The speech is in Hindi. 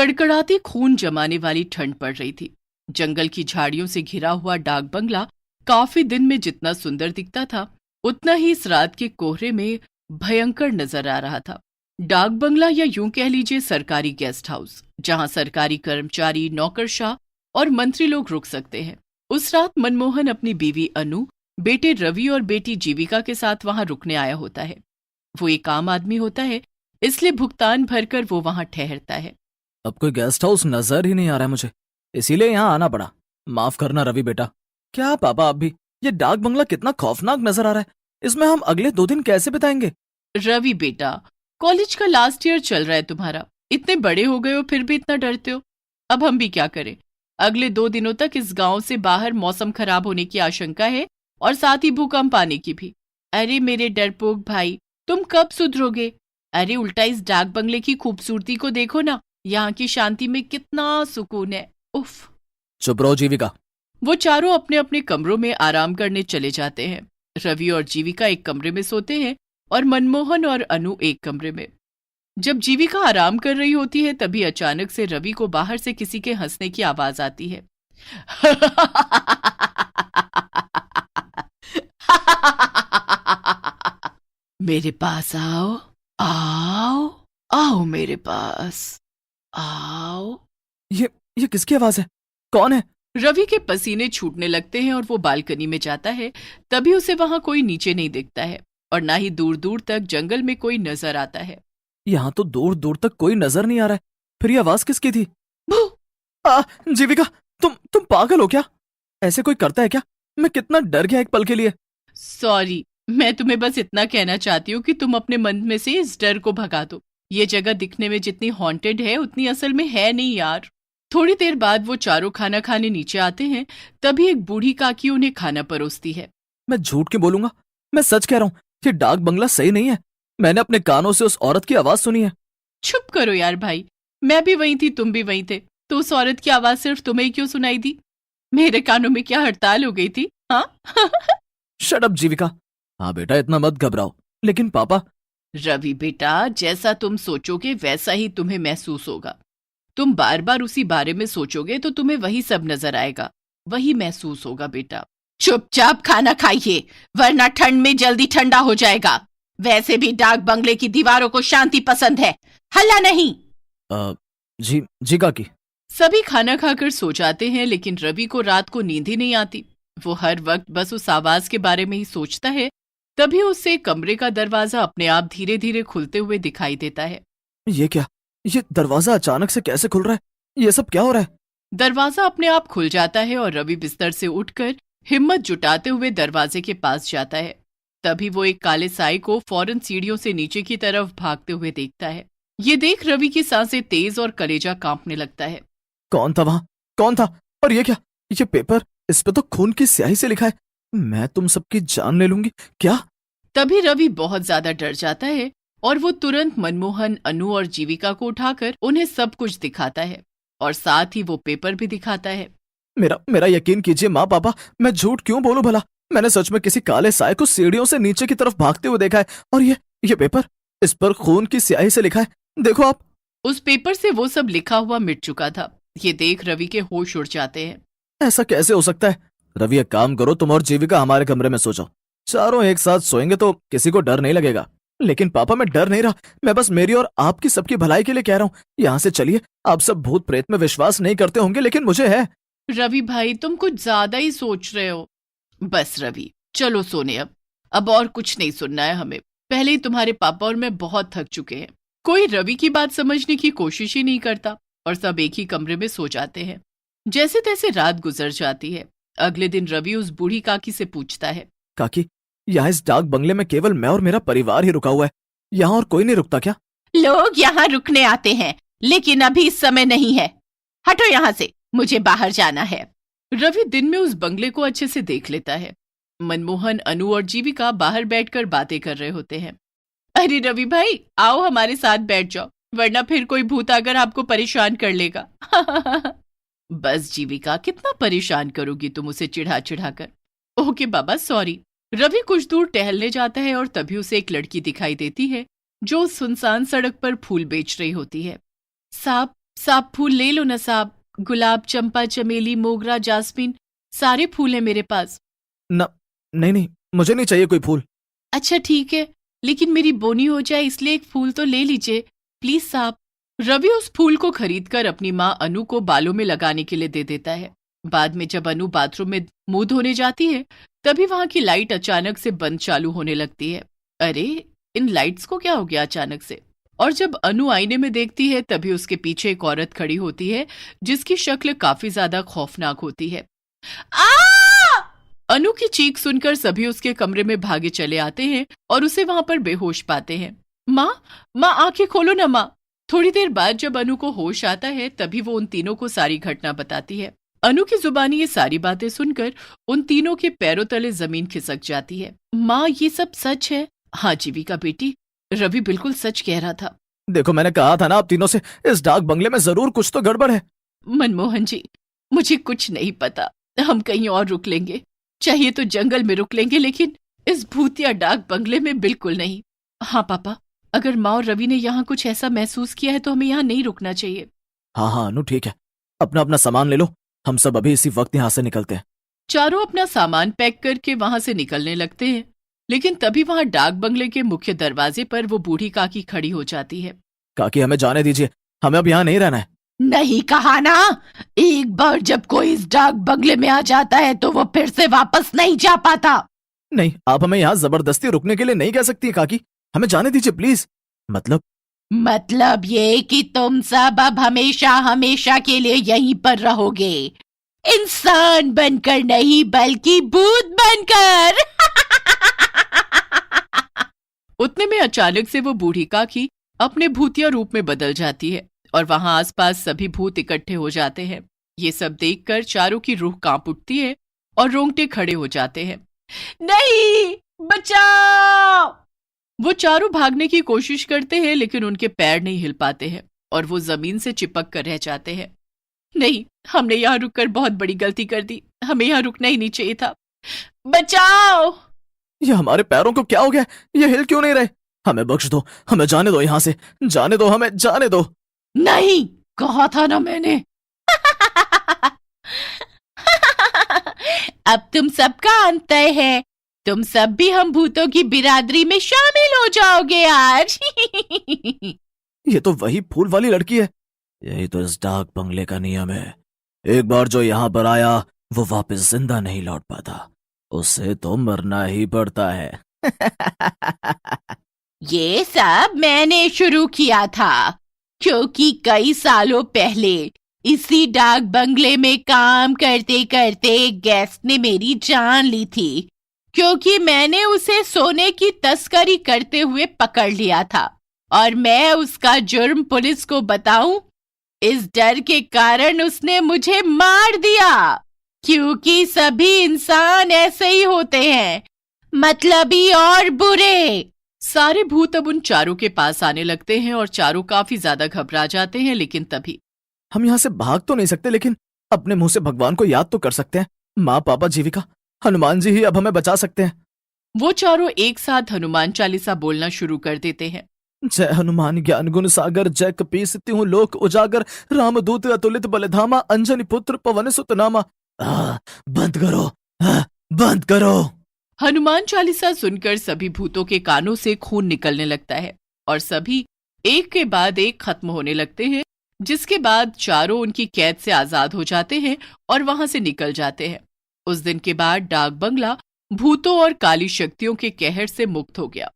कड़कड़ाती खून जमाने वाली ठंड पड़ रही थी। जंगल की झाड़ियों से घिरा हुआ डाक बंगला काफी दिन में जितना सुंदर दिखता था, उतना ही इस रात के कोहरे में भयंकर नजर आ रहा था। डाक बंगला या यूं कह लीजिए सरकारी गेस्ट हाउस, जहां सरकारी कर्मचारी, नौकरशाह और मंत्री लोग रुक सकते हैं। उस रात मनमोहन अपनी बीवी अनु, बेटे रवि और बेटी जीविका के साथ वहां रुकने आया होता है। वो एक आम आदमी होता है, इसलिए भुगतान भरकर वो वहां ठहरता है। अब कोई गेस्ट हाउस नजर ही नहीं आ रहा है मुझे, इसीलिए यहाँ आना पड़ा। माफ करना रवि बेटा। क्या पापा आप भी? ये डाक बंगला कितना खौफनाक नजर आ रहा है। इसमें हम अगले 2 दिन कैसे बिताएंगे? रवि बेटा, कॉलेज का लास्ट ईयर चल रहा है तुम्हारा, इतने बड़े हो गए हो फिर भी इतना डरते हो। अब हम भी क्या करें? अगले 2 दिनों तक इस गांव से बाहर मौसम खराब होने की आशंका है और साथ ही भूकंप आने की भी। अरे मेरे डरपोक भाई, तुम कब सुधरोगे? अरे उल्टा इस डाक बंगले की खूबसूरती को देखो ना, यहाँ की शांति में कितना सुकून है। उफ। चुप रहो जीविका। वो चारों अपने अपने कमरों में आराम करने चले जाते हैं। रवि और जीविका एक कमरे में सोते हैं और मनमोहन और अनु एक कमरे में। जब जीविका आराम कर रही होती है तभी अचानक से रवि को बाहर से किसी के हंसने की आवाज आती है। मेरे पास आओ, आओ, आओ मेरे पास आओ। ये किसकी आवाज है? कौन है? रवि के पसीने छूटने लगते हैं और वो बालकनी में जाता है। तभी उसे वहां कोई नीचे नहीं दिखता है और ना ही दूर दूर तक जंगल में कोई नजर आता है। यहाँ तो दूर दूर तक कोई नजर नहीं आ रहा है। फिर ये आवाज किसकी थी? जीविका, तुम पागल हो क्या? ऐसे कोई करता है क्या? मैं कितना डर गया एक पल के लिए। सॉरी, मैं तुम्हें बस इतना कहना चाहती हूँ कि तुम अपने मन में से इस डर को भगा दो। ये जगह दिखने में जितनी हॉन्टेड है उतनी असल में है नहीं यार। थोड़ी देर बाद वो चारों खाना खाने नीचे आते हैं। तभी एक बूढ़ी काकी उन्हें खाना परोसती है। मैं झूठ क्यों बोलूंगा? मैं सच कह रहा हूँ, ये डाक बंगला सही नहीं है। मैंने अपने कानों से उस औरत की आवाज सुनी है। चुप करो यार भाई, मैं भी वहीं थी, तुम भी वहीं थे, तो उस औरत की आवाज सिर्फ तुम्हें ही क्यों सुनाई दी? मेरे कानों में क्या हड़ताल हो गई थी? हाँ। शट अप जीविका। हाँ बेटा, इतना मत घबराओ। लेकिन पापा। रवि बेटा, जैसा तुम सोचोगे वैसा ही तुम्हें महसूस होगा। तुम बार बार उसी बारे में सोचोगे तो तुम्हें वही सब नजर आएगा, वही महसूस होगा बेटा। चुपचाप खाना खाइए, वरना ठंड में जल्दी ठंडा हो जाएगा। वैसे भी डाक बंगले की दीवारों को शांति पसंद है, हल्ला नहीं। जी काकी। सभी खाना खाकर सो जाते हैं, लेकिन रवि को रात को नींद ही नहीं आती। वो हर वक्त बस उस आवाज के बारे में ही सोचता है। तभी उससे कमरे का दरवाजा अपने आप धीरे धीरे खुलते हुए दिखाई देता है। ये क्या? ये दरवाजा अचानक से कैसे खुल रहा है? ये सब क्या हो रहा है? दरवाजा अपने आप खुल जाता है और रवि बिस्तर से उठकर हिम्मत जुटाते हुए दरवाजे के पास जाता है। तभी वो एक काले साए को फौरन सीढ़ियों से नीचे की तरफ भागते हुए देखता है। ये देख रवि की सांसें तेज और कलेजा कांपने लगता है। कौन था वहां? कौन था? और ये क्या? ये पेपर, इस पे तो खून की स्याही से लिखा है, मैं तुम सबकी जान ले लूंगी। क्या? तभी रवि बहुत ज्यादा डर जाता है और वो तुरंत मनमोहन, अनु और जीविका को उठाकर उन्हें सब कुछ दिखाता है और साथ ही वो पेपर भी दिखाता है। मेरा यकीन कीजिए माँ पापा, मैं झूठ क्यों बोलूं भला? मैंने सच में किसी काले साए को सीढ़ियों से नीचे की तरफ भागते हुए देखा है। और ये पेपर, इस पर खून की स्याही से लिखा है, देखो आप। उस पेपर से वो सब लिखा हुआ मिट चुका था। ये देख रवि के होश उड़ जाते हैं। ऐसा कैसे हो सकता है? रवि, एक काम करो, तुम और जीविका हमारे कमरे में सो जाओ। चारों एक साथ सोएंगे तो किसी को डर नहीं लगेगा। लेकिन पापा, मैं डर नहीं रहा, मैं बस मेरी और आपकी सबकी भलाई के लिए कह रहा हूँ। यहाँ से चलिए। आप सब भूत प्रेत में विश्वास नहीं करते होंगे, लेकिन मुझे है। रवि भाई, तुम कुछ ज्यादा ही सोच रहे हो। बस रवि, चलो सोने। अब और कुछ नहीं सुनना है हमें। पहले ही तुम्हारे पापा और मैं बहुत थक चुके हैं। कोई रवि की बात समझने की कोशिश ही नहीं करता और सब एक ही कमरे में सो जाते हैं। जैसे तैसे रात गुजर जाती है। अगले दिन रवि उस बूढ़ी काकी से पूछता है, काकी, यहाँ इस डाक बंगले में केवल मैं और मेरा परिवार ही रुका हुआ है, यहाँ और कोई नहीं रुकता क्या? लोग यहाँ रुकने आते हैं, लेकिन अभी इस समय नहीं है। हटो यहाँ से, मुझे बाहर जाना है। रवि दिन में उस बंगले को अच्छे से देख लेता है। मनमोहन, अनु और जीविका बाहर बैठकर बातें कर रहे होते हैं। अरे रवि भाई, आओ हमारे साथ बैठ जाओ, वरना फिर कोई भूत आकर आपको परेशान कर लेगा। बस जीविका, कितना परेशान करोगी तुम उसे चिढ़ा चिढ़ा कर। ओके बाबा, सॉरी। रवि कुछ दूर टहलने जाता है और तभी उसे एक लड़की दिखाई देती है जो सुनसान सड़क पर फूल बेच रही होती है। साहब, साहब फूल ले लो ना साहब, गुलाब, चंपा, चमेली, मोगरा, जास्मीन, सारे फूल हैं मेरे पास। न, नहीं नहीं, मुझे नहीं चाहिए कोई फूल। अच्छा ठीक है, लेकिन मेरी बोनी हो जाए इसलिए एक फूल तो ले लीजिए प्लीज साहब। रवि उस फूल को खरीदकर अपनी माँ अनु को बालों में लगाने के लिए दे देता है। बाद में जब अनु बाथरूम में मुंह धोने जाती है तभी वहां की लाइट अचानक से बंद चालू होने लगती है। अरे इन लाइट्स को क्या हो गया अचानक से? और जब अनु आईने में देखती है तभी उसके पीछे एक औरत खड़ी होती है जिसकी शक्ल काफी ज्यादा खौफनाक होती है। आ! अनु की चीख सुनकर सभी उसके कमरे में भागे चले आते हैं और उसे वहां पर बेहोश पाते हैं। माँ आंखें खोलो ना माँ। थोड़ी देर बाद जब अनु को होश आता है तभी वो उन तीनों को सारी घटना बताती है। अनु की जुबानी ये सारी बातें सुनकर उन तीनों के पैरों तले जमीन खिसक जाती है। माँ ये सब सच है? हाँ जीविका बेटी, रवि बिल्कुल सच कह रहा था। देखो मैंने कहा था ना आप तीनों से, इस डाक बंगले में जरूर कुछ तो गड़बड़ है। मनमोहन जी मुझे कुछ नहीं पता, हम कहीं और रुक लेंगे, चाहिए तो जंगल में रुक लेंगे, लेकिन इस भूतिया डाक बंगले में बिल्कुल नहीं। हाँ पापा, अगर माँ और रवि ने यहाँ कुछ ऐसा महसूस किया है तो हमें यहाँ नहीं रुकना चाहिए। हाँ अनु ठीक है, अपना अपना सामान ले लो, हम सब अभी इसी वक्त यहाँ से निकलते हैं। चारों अपना सामान पैक करके वहां से निकलने लगते हैं, लेकिन तभी वहां डाक बंगले के मुख्य दरवाजे पर वो बूढ़ी काकी खड़ी हो जाती है। काकी हमें जाने दीजिए, हमें अब यहाँ नहीं रहना है। नहीं कहा ना, एक बार जब कोई इस डाक बंगले में आ जाता है तो वो फिर से वापस नहीं जा पाता। नहीं, आप हमें यहाँ जबरदस्ती रुकने के लिए नहीं कह सकती काकी, हमें जाने दीजिए प्लीज। मतलब ये कि तुम सब अब हमेशा हमेशा के लिए यहीं पर रहोगे, इंसान बनकर नहीं बल्कि भूत बनकर। उतने में अचानक से वो बूढ़ी काकी अपने भूतिया रूप में बदल जाती है और वहां आसपास सभी भूत इकट्ठे हो जाते हैं। ये सब देखकर चारों की रूह कांप उठती है और रोंगटे खड़े हो जाते हैं। नहीं, बचाओ! वो चारों भागने की कोशिश करते हैं लेकिन उनके पैर नहीं हिल पाते हैं और वो जमीन से चिपक कर रह जाते हैं। नहीं, हमने यहाँ रुककर बहुत बड़ी गलती कर दी, हमें यहाँ रुकना ही नहीं चाहिए था। बचाओ! ये हमारे पैरों को क्या हो गया? ये हिल क्यों नहीं रहे? हमें बख्श दो, हमें जाने दो यहाँ से, जाने दो, हमें जाने दो। नहीं, कहा था ना मैंने। अब तुम सबका अंत है, तुम सब भी हम भूतों की बिरादरी में शामिल हो जाओगे आज। ये तो वही फूल वाली लड़की है। यही तो इस डाक बंगले का नियम है, एक बार जो यहाँ पर आया वो वापस जिंदा नहीं लौट पाता, उसे तो मरना ही पड़ता है। ये सब मैंने शुरू किया था, क्योंकि कई सालों पहले इसी डाक बंगले में काम करते करते गेस्ट ने मेरी जान ली थी, क्योंकि मैंने उसे सोने की तस्करी करते हुए पकड़ लिया था और मैं उसका जुर्म पुलिस को बताऊं, इस डर के कारण उसने मुझे मार दिया। क्योंकि सभी इंसान ऐसे ही होते हैं, मतलबी और बुरे। सारे भूत अब उन चारों के पास आने लगते हैं और चारों काफी ज्यादा घबरा जाते हैं, लेकिन तभी हम यहाँ से भाग तो नहीं सकते, लेकिन अपने मुंह से भगवान को याद तो कर सकते हैं। माँ, पापा, जीविका, हनुमान जी ही अब हमें बचा सकते हैं। वो चारों एक साथ हनुमान चालीसा बोलना शुरू कर देते हैं। जय हनुमान ज्ञान गुण सागर, जय कपीस तिहु लोक उजागर, रामदूत अतुलित बलधामा, अंजनी पुत्र पवन सुत नामा। बंद करो, बंद करो। हनुमान चालीसा सुनकर सभी भूतों के कानों से खून निकलने लगता है और सभी एक के बाद एक खत्म होने लगते हैं, जिसके बाद चारों उनकी कैद से आजाद हो जाते हैं और वहां से निकल जाते हैं। उस दिन के बाद डाक बंगला भूतों और काली शक्तियों के कहर से मुक्त हो गया।